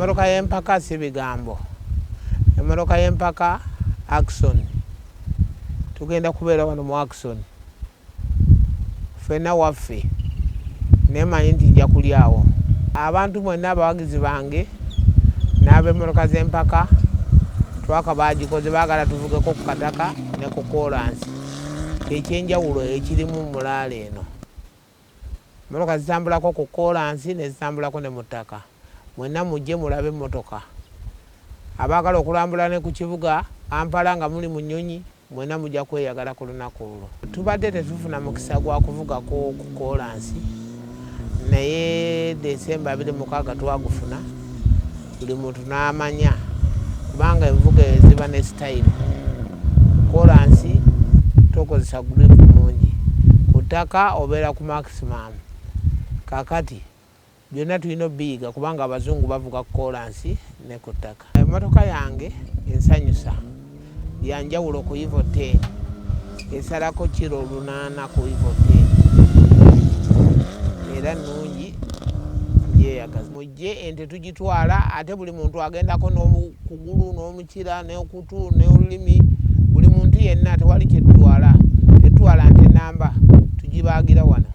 Emmotoka y'empaka si bigambo. Emmotoka y'empaka Action. Tugenda kubeera wano mu Action. Ffenna waffe nemanyi nti nja kulyawo. Abantu mwenna abawagizi bange n'ab'emmotoka z'empaka twaka bagikoze baagala tuvugeko ku kataka ne ku koolansi. Ekyenjawulo ekirimu mulaala eno. Emmotoka zitambulako ku koolansi ne zitambulako ne mu ttaka. Mwenna mujje mulabe emmotoka. Abaagala okulambula ne ku kibuga Kampala nga muli mu nnyonyi mwenna mujja kweyagala ku lunaku olwo. Tubadde tetufuna mukisa gwa kuvugako ku koolansi naye Desemba 26 twagufuna. Buli muntu n'amanya kubanga envuga ziba ne sitayiro. Koolansi tokozesa gulipu mungi. Ku ttaka obeera ku maximum. Kaakati byonna tulina obbiyiga kubanga abazungu bavuga ku koolansi ne ku ttaka. Emmotoka yange ensanyusa ya njawulo ku Evo 10. Esalako kiro 8 ku Evo 10. Era nnungi yeeyagaza. Mujje ente tugitwala ate buli muntu agendako n'okugulu n'omukira n'okutu n'olulimi. Buli muntu yenna tewali kye tutwala. Tetutwala nte nnamba tugibaagira wano.